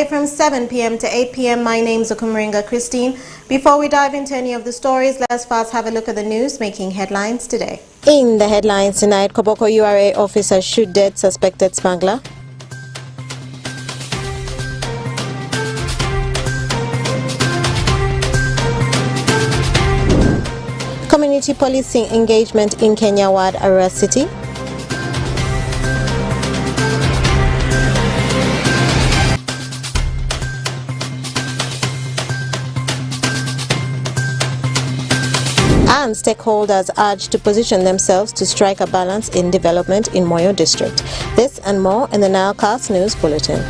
From 7 p.m. to 8 p.m. My name is Okumringa Christine. Before we dive into any of the stories, let's first have a look at the news making headlines today. In the headlines tonight, Koboko URA officer shoot dead suspected smuggler. Community policing engagement in Kenya Ward, Arua City. And stakeholders urged to position themselves to strike a balance in development in Moyo district. This and more in the NILE CAST News Bulletin.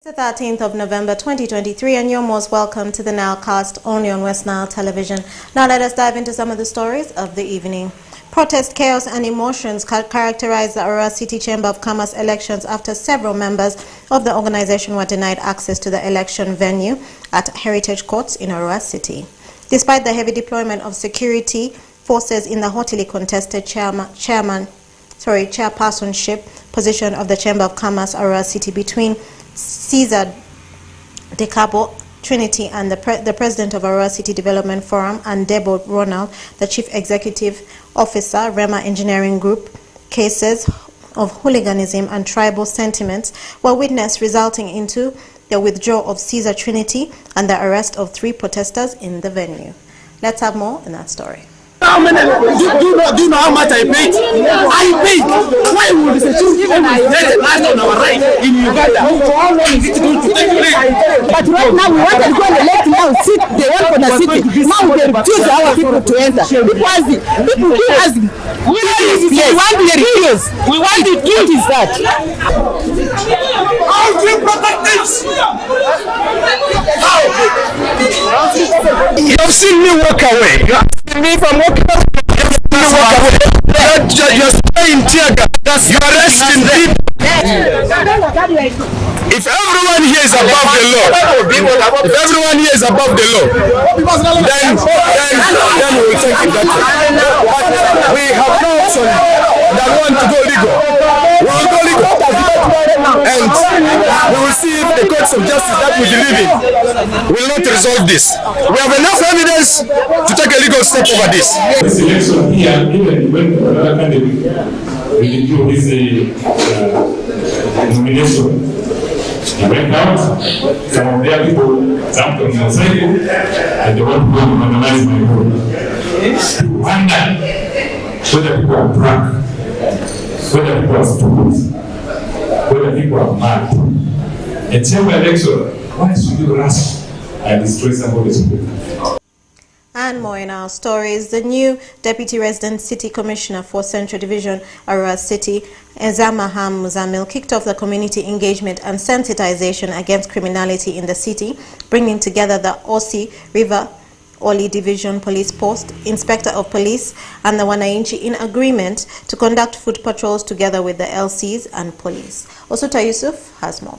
The 13th of November 2023, and you're most welcome to the NILE Cast only on West Nile Television. Now let us dive into some of the stories of the evening. Protest, chaos and emotions characterized the Arua City Chamber of Commerce elections after several members of the organization were denied access to the election venue at Heritage Courts in Arua City. Despite the heavy deployment of security forces in the hotly contested chairpersonship position of the Chamber of Commerce Arua City between Caesar De Cabo Trinity and the president of Arua City Development Forum and Debo Ronald, the chief executive officer, Rema Engineering Group, cases of hooliganism and tribal sentiments were witnessed, resulting into the withdrawal of Caesar Trinity and the arrest of 3 protesters in the venue. Let's have more in that story. How many? Do you know how much I paid? I paid. Why would the even I let on our right in Uganda? How long is it going to take place? But right now we want to go and elect now. Sit, they want for the city. Now they refuse our people to enter. Because people who has we want the refuse. We want the truth is that. How do you protect this? How? You have seen me walk away. Me from walking up, you're staying tear gas, you're arresting people. If everyone here is above the law, then we will take it that way. But we have no option that want to go legal. We will go legal. And we will see if the courts of justice that we believe in will not resolve this. We have enough evidence to take a legal step over this. This election here, even when another candidate will do his nomination, he went out. Some of their people jumped on the cycle and they want to go and vandalize my road. Wonder whether people are drunk, whether people are stupid, whether people are mad. A chamber election, why should you rush and destroy somebody's home? And more in our stories. The new Deputy Resident City Commissioner for Central Division, Arua City, Ezamaham Muzamil, kicked off the community engagement and sensitization against criminality in the city, bringing together the Osi River Oli Division Police Post, Inspector of Police and the Wananchi in agreement to conduct foot patrols together with the LCs and police. Osuta Yusuf has more.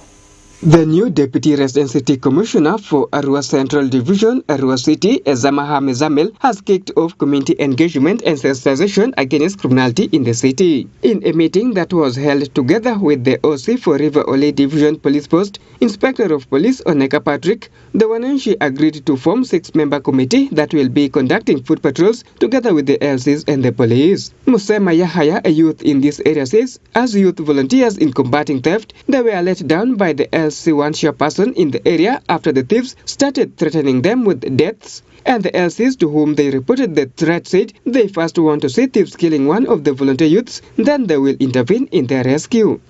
The new Deputy Resident City Commissioner for Arua Central Division, Arua City, Ezamaha Mezamel, has kicked off community engagement and sensitization against criminality in the city. In a meeting that was held together with the OC for River Ole Division Police Post, Inspector of Police Oneka Patrick, the Wananchi agreed to form 6-member committee that will be conducting foot patrols together with the LCs and the police. Musema Yahaya, a youth in this area, says as youth volunteers in combating theft, they were let down by the LC1 chairperson in the area after the thieves started threatening them with deaths. And the LCs to whom they reported the threat said they first want to see thieves killing one of the volunteer youths, then they will intervene in their rescue.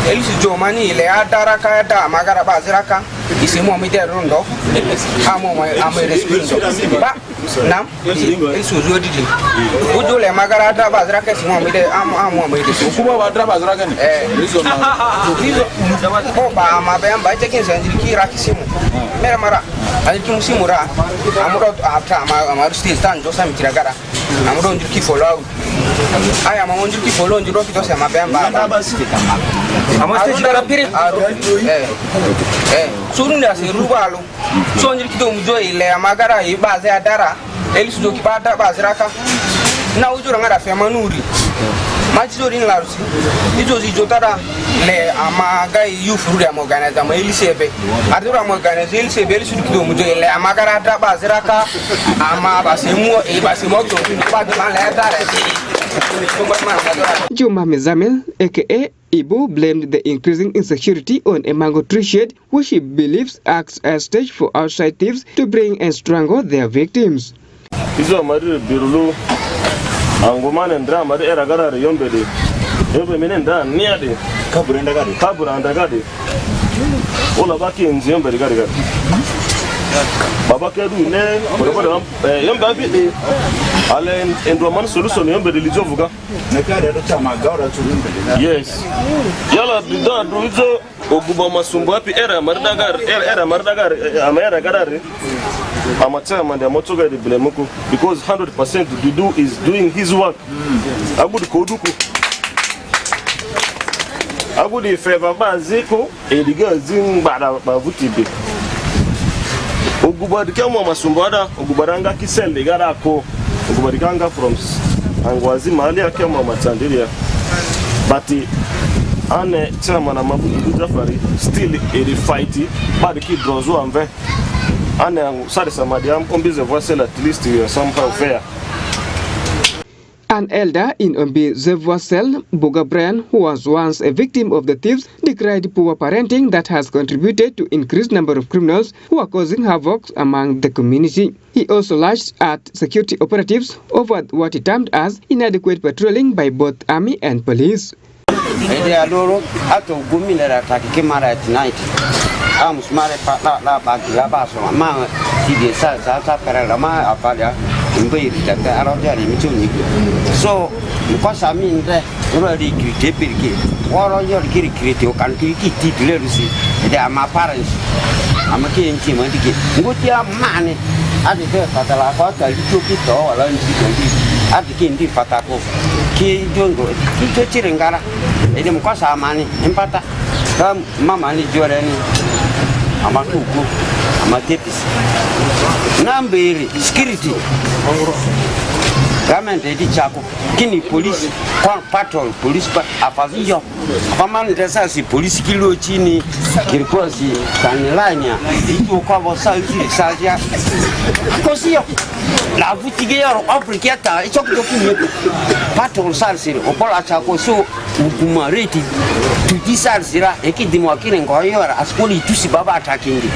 Elisi Jomani le adara kaya da magara baziraka isimu amite rondo amo amo respindo ba nam isuzu didi ujo le magara tra bazra ke simu amite amo amite kuba wa tra bazra ke rizo ko ba ma be amba te kin sanjiri ki rakisimu mera mara ali tum simura amuro afta ama stil tan do sam tiragara amuro njiri ki follow aya ma njiri ki follow njiro fito se ma be amba ama te jara pire surunda se rubalo so njiri ki do mujo ile magara yi baze adara elisu do ki bata bazraka na ujura ngara fe manuri majori nglarusi ijozi jotara le amaga yufuru ya organizer ma elisebe adura mo organizer elisebe elisu do mujo ile amagara da bazraka ama basemu e basemo to ba de man le dare Juma Mezamel, aka Ibu, blamed the increasing insecurity on a mango tree shade, which he believes acts as stage for outside thieves to bring and strangle their victims. Izo mari birulu angomane ndra mari era gara yombede yobe menenda niade kaburanda gade ola baki nzi yombede gade baba kedu ne boro yomba bi ale endo man solution yombede lijovuga ne kare do chama gaura turumbe yes yala bido duzo oguba masumbu api era mardagar amera gadare amateur and motoga de blemuku because 100% Dudu is doing his work. Agud koduku agud favor baziko ediga zin bada bavutibe ogubadi kama masumbada ogubaranga kisel gara ko ogubaranga from angwazi mali akema matandiria but ane chairman amabudu Jafari still a fight but ki drozo anve ane sare samadiam ombize voisel at least you are somehow fair. An elder in Ombi Zevoisel, Boga Brian, who was once a victim of the thieves, decried poor parenting that has contributed to increased number of criminals who are causing havoc among the community. He also lashed at security operatives over what he termed as inadequate patrolling by both army and police. Tonight. I'm smart la baso ma di sa per la ma apalia in bay that arojari mituni so because I mean already create or your create you can create literacy they are my parents I'm a king team and good man at the fatala fata you keep to all at the king fatako ki jongo ki chirengara e dem cosa mani impata mama ni joreni amakuku amatepis nambere security government edi chako kini police patrol police apaviyo pamani tesa si police kilo chini kirikosi kanilanya iko kwa bosalzi saja kosio la vutige yoro obrigata ichoko dokini patrol salsiri opola chako so ukumareti tudisalsira ekidimo akire ngoyora askoli tusi baba atakingi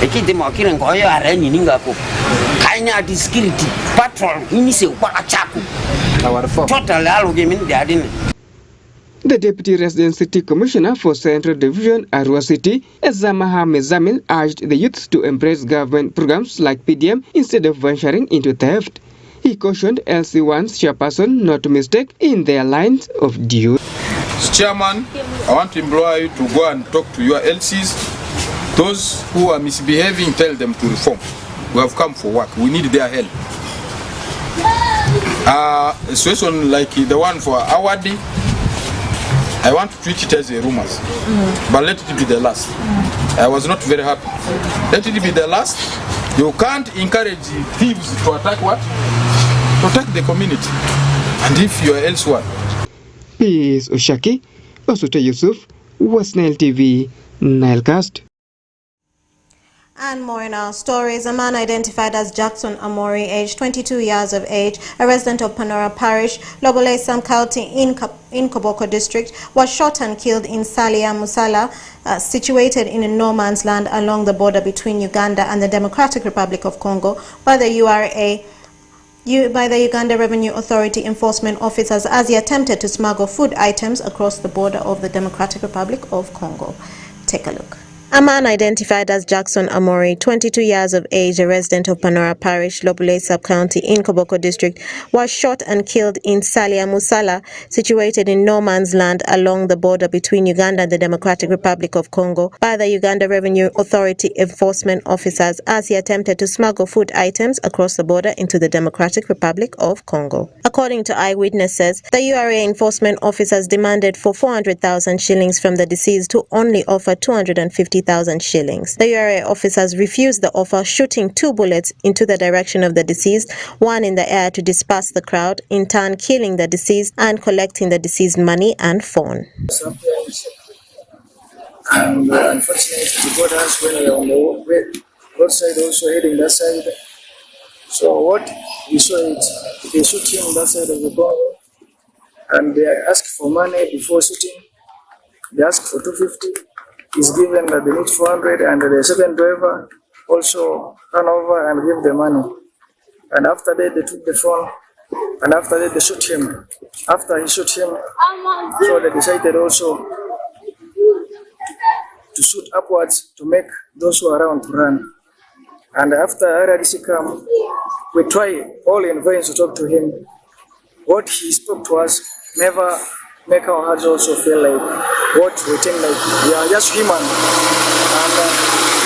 ekidimo akire ngoyora nyininga ko kainya security patrol inise upala chako total alogemi ndiadini. The Deputy Resident City Commissioner for Central Division, Arua City, Ezamaha Mezamil, urged the youth to embrace government programs like PDM instead of venturing into theft. He cautioned LC1's chairperson not to mistake in their lines of duty. Chairman, I want to implore you to go and talk to your LCs. Those who are misbehaving, tell them to reform. We have come for work. We need their help. A situation like the one for Awadi, I want to treat it as a rumors, but let it be the last. I was not very happy. Let it be the last. You can't encourage thieves to attack what? To attack the community. And if you are elsewhere. Peace Oshaki, Basuta Yusuf, West Nile TV, Nile Cast. And more in our stories. A man identified as Jackson Amori, aged 22 years of age, a resident of Panora Parish, Lobole Sam County in Koboko District, was shot and killed in Salia Musala, situated in a no man's land along the border between Uganda and the Democratic Republic of Congo by the Uganda Revenue Authority enforcement officers as he attempted to smuggle food items across the border of the Democratic Republic of Congo. Take a look. A man identified as Jackson Amori, 22 years of age, a resident of Panora Parish, Lobule Sub-County in Koboko District, was shot and killed in Salia Musala, situated in no man's land along the border between Uganda and the Democratic Republic of Congo, by the Uganda Revenue Authority enforcement officers as he attempted to smuggle food items across the border into the Democratic Republic of Congo. According to eyewitnesses, the URA enforcement officers demanded for 400,000 shillings from the deceased, who only offered 250,000 shillings. The URA officers refused the offer, shooting 2 bullets into the direction of the deceased, one in the air to disperse the crowd, in turn killing the deceased and collecting the deceased money and phone. And unfortunately, the borders when we are on the roadside also heading that side. So what we saw it, they shoot him that side of the Congo, and they ask for money before shooting. They ask for 250. Is given that they need 400, and the second driver also ran over and gave the money. And after that, they took the phone, and after that, they shot him. After he shot him, so they decided also to shoot upwards to make those who are around to run. And after RDC come, we try all in vain to talk to him. What he spoke to us never make our hearts also feel like what we think like we are just human.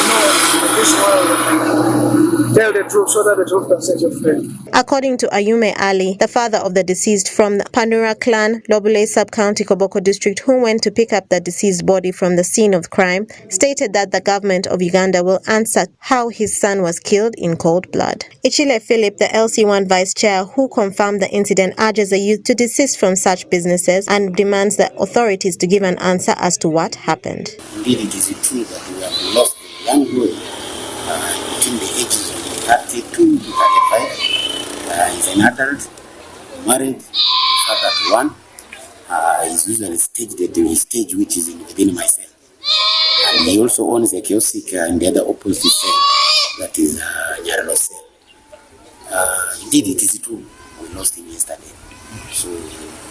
And in this world, tell the truth so that the truth can set you free. According to Ayume Ali, the father of the deceased from the Panura clan, Lobule Sub-County, Koboko District, who went to pick up the deceased body from the scene of crime, stated that the government of Uganda will answer how his son was killed in cold blood. Ichile Philip, the LC1 vice chair who confirmed the incident, urges the youth to desist from such businesses and demands the authorities to give an answer as to what happened. Indeed, it is true that we have lost a young boy between the ages of 32 to 35. He's an adult, married, father to one. He's usually staged at the stage which is within myself. And he also owns a kiosk in the other opposite cell, that is Nyaralo cell. Indeed, it is true, we lost him yesterday. So,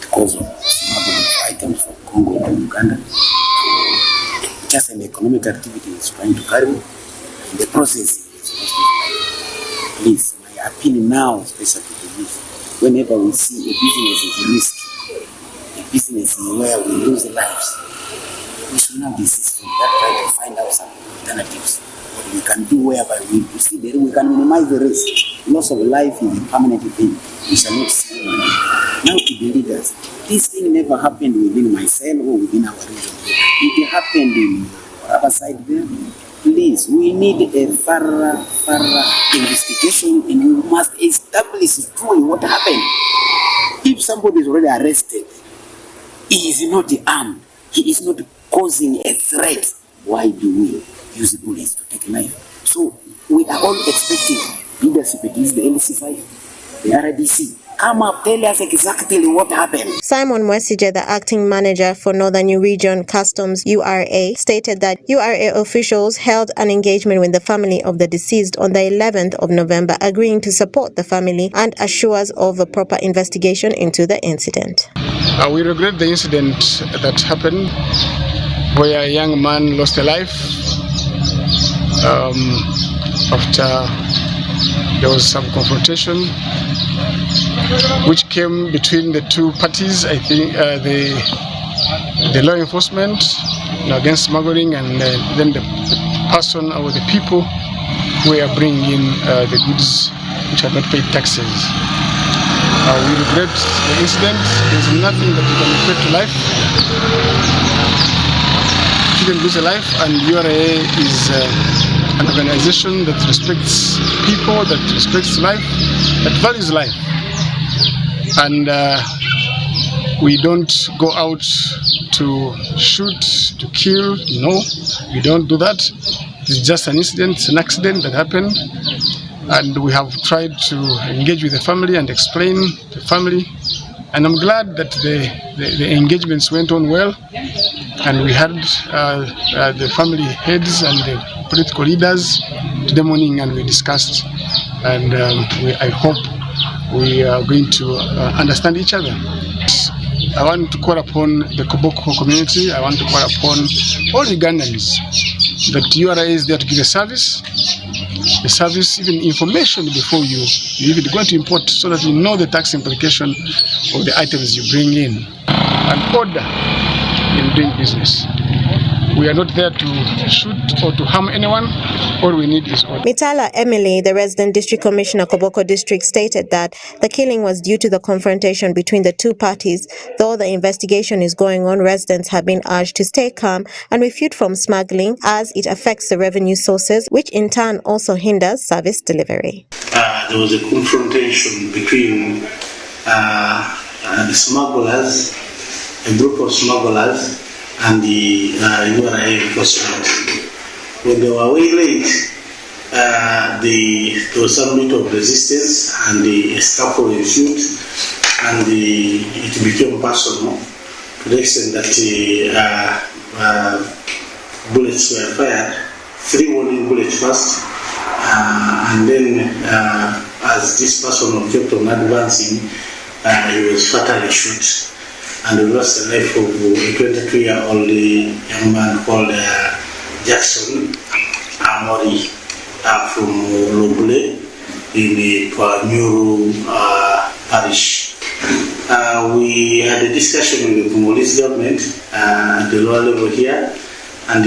because of smuggling of items from Congo to Uganda, just an economic activity is trying to carry. In the process, it's lost his life. Please, my appeal now, especially to the youth, whenever we see a business is risky, a business where we lose lives, we should not desist from that, try to find out some alternatives. What we can do whereby we see that we can minimize the risk. Loss of life is a permanent thing. We shall not see now to the leaders. This thing never happened within my cell or within our region. It happened in the other side there. Please, we need a thorough investigation, and we must establish truly what happened. If somebody is already arrested, he is not armed, he is not causing a threat, why do we use bullets to take a knife? So we are all expecting leadership, it is the LC5, the RDC, come up, tell us exactly what happened. Simon Mwesije, the acting manager for Northern Region Customs URA, stated that URA officials held an engagement with the family of the deceased on the 11th of November, agreeing to support the family and assures of a proper investigation into the incident. We regret the incident that happened where a young man lost a life after there was some confrontation which came between the two parties. I think the law enforcement against smuggling, and then the person or the people who are bringing in the goods which have not paid taxes. We regret the incident. There's nothing that you can equate to life. You can lose a life, and URA is an organization that respects people, that respects life, that values life. And we don't go out to shoot, to kill. No, we don't do that. It's just an incident, it's an accident that happened. And we have tried to engage with the family and explain to the family. And I'm glad that the engagements went on well. And we had the family heads and the political leaders today morning, and we discussed. And I hope we are going to understand each other. I want to call upon the Koboko community. I want to call upon all Ugandans that URA is there to give a service, even information before you even go to import, so that you know the tax implication of the items you bring in, and order in doing business. We are not there to shoot or to harm anyone. All we need is order. Mitala Emily, the resident district commissioner, Koboko district, stated that the killing was due to the confrontation between the two parties. Though the investigation is going on, residents have been urged to stay calm and refrain from smuggling, as it affects the revenue sources, which in turn also hinders service delivery. There was a confrontation between the smugglers, a group of smugglers, and the URA enforcement. When they were way late, there was some bit of resistance, and the scuffle ensued, and it became personal to the extent that bullets were fired, 3 warning bullets first, and then as this person kept on advancing, he was fatally shot. And we lost the life of a 22-year-old young man called Jackson Amori from Lobule in the Nyuru parish. We had a discussion with the Congolese government at the lower level here, and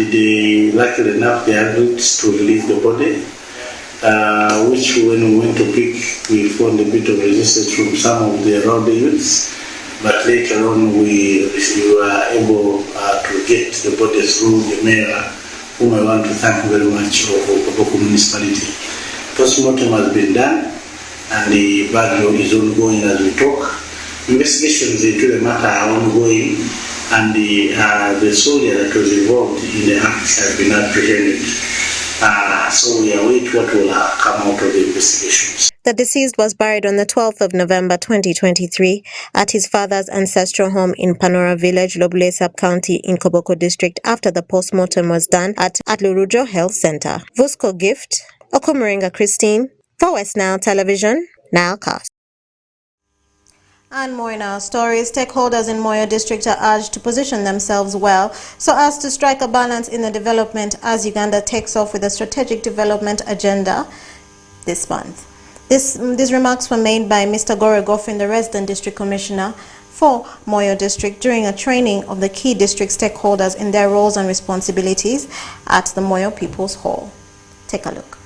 luckily enough they agreed to release the body, which when we went to pick, we found a bit of resistance from some of the road youths. But later on, we were able to get the body through the mayor, whom I want to thank very much, of Koboko municipality. Postmortem has been done, and the burial is ongoing as we talk. Investigations into the matter are ongoing, and the soldier that was involved in the act has been apprehended. So we await what will come out of the investigations. The deceased was buried on the 12th of November 2023 at his father's ancestral home in Panora Village, Lobule Sub-County in Koboko District, after the post-mortem was done at Lurujo Health Center. Vusco Gift, Okomuringa Christine, for West Nile Television, NILE CAST. And more in our story, stakeholders in Moyo district are urged to position themselves well so as to strike a balance in the development as Uganda takes off with a strategic development agenda this month. These remarks were made by Mr. Gore Goffin, the resident district commissioner for Moyo district, during a training of the key district stakeholders in their roles and responsibilities at the Moyo People's Hall. Take a look.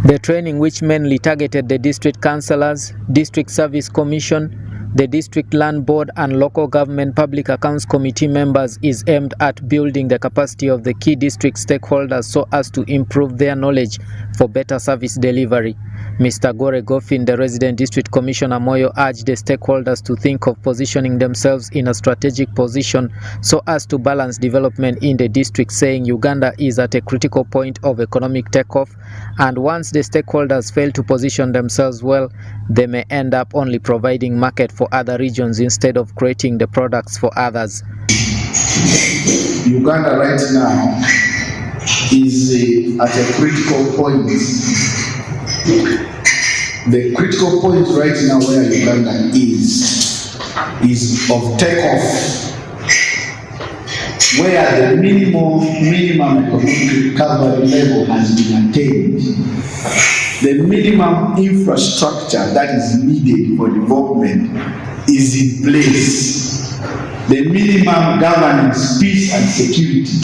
The training, which mainly targeted the district councillors, district service commission, the district land board and local government public accounts committee members, is aimed at building the capacity of the key district stakeholders so as to improve their knowledge for better service delivery. Mr. Gore Goffin, the resident district commissioner Moyo, urged the stakeholders to think of positioning themselves in a strategic position so as to balance development in the district, saying Uganda is at a critical point of economic takeoff, and once the stakeholders fail to position themselves well, they may end up only providing market for other regions instead of creating the products for others. Uganda right now is at a critical point. The critical point right now where Uganda is of takeoff, where the minimum economic recovery level has been attained. The minimum infrastructure that is needed for development is in place. The minimum governance, peace and security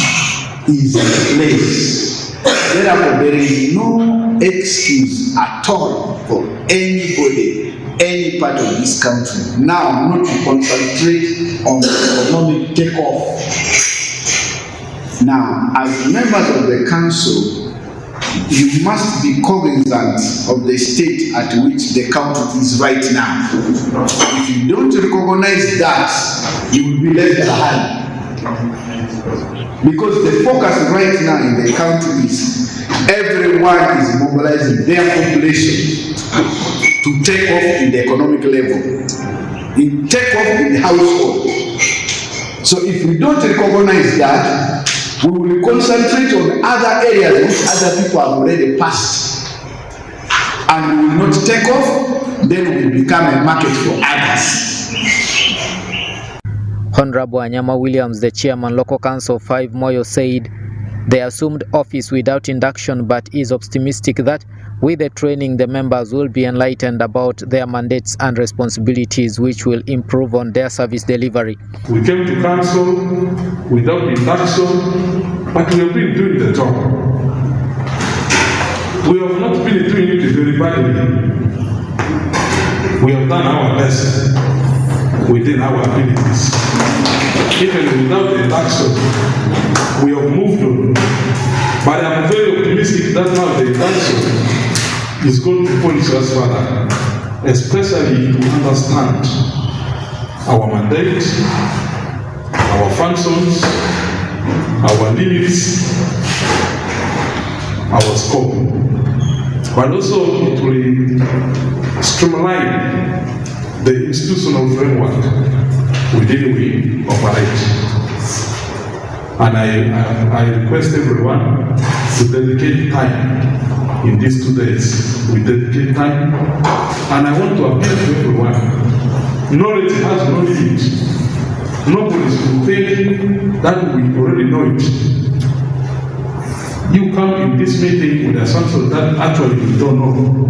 is in place. Therefore, there is no excuse at all for anybody, any part of this country now not to concentrate on the economic takeoff. Now, as members of the council, you must be cognizant of the state at which the country is right now. If you don't recognize that, you will be left behind. Because the focus right now in the country is everyone is mobilizing their population to take off in the economic level, take off in the household. So if we don't recognize that, we will concentrate on other areas which other people have already passed, and we will not take off, then we will become a market for others. Honorable Anyama Williams, the chairman, Local Council 5 Moyo, said they assumed office without induction, but is optimistic that with the training, the members will be enlightened about their mandates and responsibilities, which will improve on their service delivery. We came to council without induction, but we have been doing the job. We have not been doing it very badly. We have done our best within our abilities. Even without the induction, we have moved on. But I'm very optimistic that now the induction is going to polish us further, especially to understand our mandate, our functions, our limits, our scope. But also it will streamline the institutional framework within we operate. And I request everyone to dedicate time in these 2 days. We dedicate time, and I want to appeal to everyone. Knowledge has no limit. Nobody should think that we already know it. You come in this meeting with the assumption that actually you don't know.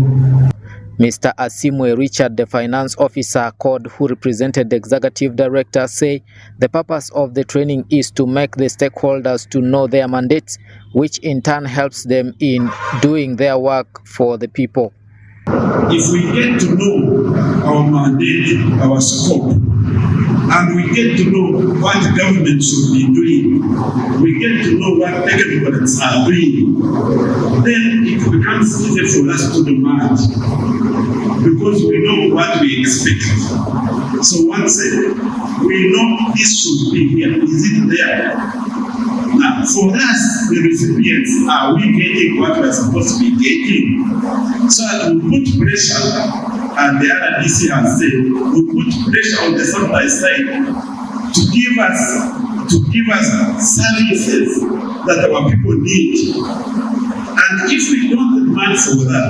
Mr. Asimwe Richard, the finance officer called, who represented the executive director, say the purpose of the training is to make the stakeholders to know their mandates, which in turn helps them in doing their work for the people. If we get to know our mandate, our scope, and we get to know what the government should be doing, we get to know what technocrats are doing, then it becomes easy for us to demand, because we know what we expect. So once we know this should be here, is it there? Now, for us, the recipients, are we getting what we're supposed to be getting? So that we put pressure, and the other DC has said, we put pressure on the supply side to give us services that our people need. And if we don't demand for that,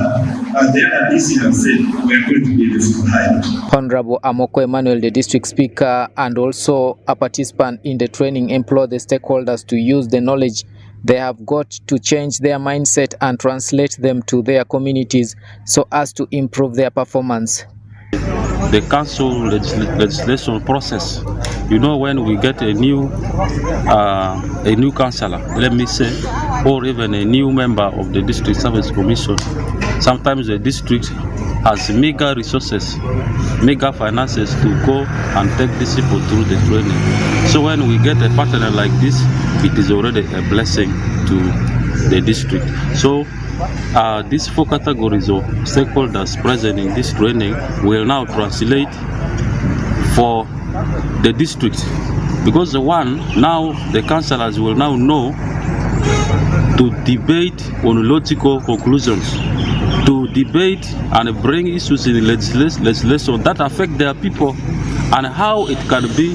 as the other DC has said, we are going to be behind. Honorable Amoko Emmanuel, the district speaker and also a participant in the training, implored the stakeholders to use the knowledge they have got to change their mindset and translate them to their communities so as to improve their performance. The council legislation process, you know, when we get a new councillor, let me say, or even a new member of the district service commission, sometimes the district has meager resources, meager finances to go and take these people through the training. So when we get a partner like this, it is already a blessing to the district. So these 4 categories of stakeholders present in this training will now translate for the district, because now the councillors will now know to debate on logical conclusions, to debate and bring issues in legislation that affect their people and how it can be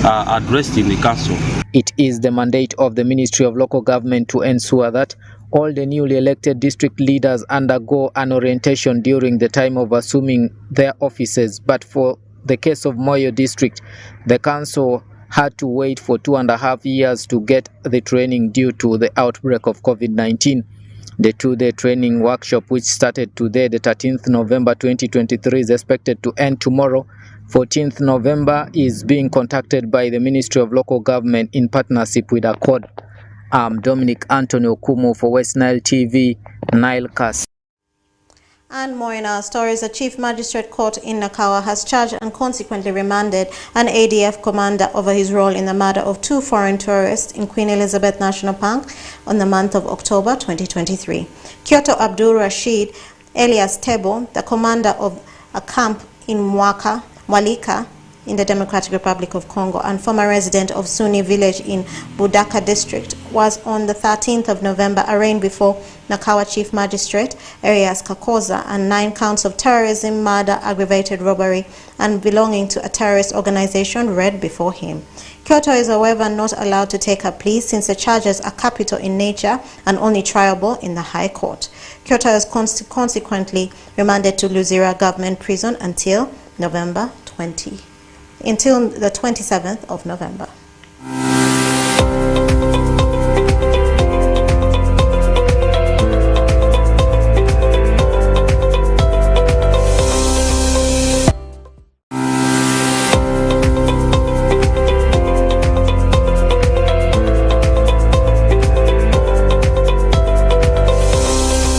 addressed in the council. It is the mandate of the Ministry of Local Government to ensure that all the newly elected district leaders undergo an orientation during the time of assuming their offices. But for the case of Moyo District, the council had to wait for 2.5 years to get the training due to the outbreak of COVID-19. The 2-day training workshop, which started today, the 13th November 2023, is expected to end tomorrow. 14th November is being conducted by the Ministry of Local Government in partnership with Accord. I'm Dominic Anthony Okumu for West Nile TV, Nile Cast. And more in our stories, the Chief Magistrate Court in Nakawa has charged and consequently remanded an ADF commander over his role in the murder of 2 foreign tourists in Queen Elizabeth National Park on the month of October 2023. Kyoto Abdul Rashid Elias Tebo, the commander of a camp in Mwalika in the Democratic Republic of Congo and former resident of Suni village in Budaka district, was on the 13th of November arraigned before Nakawa Chief Magistrate Arias Kakoza on 9 counts of terrorism, murder, aggravated robbery, and belonging to a terrorist organization read before him. Kyoto is, however, not allowed to take a plea since the charges are capital in nature and only triable in the High Court. Kyoto is consequently remanded to Luzira Government Prison until November 20. until the 27th of November.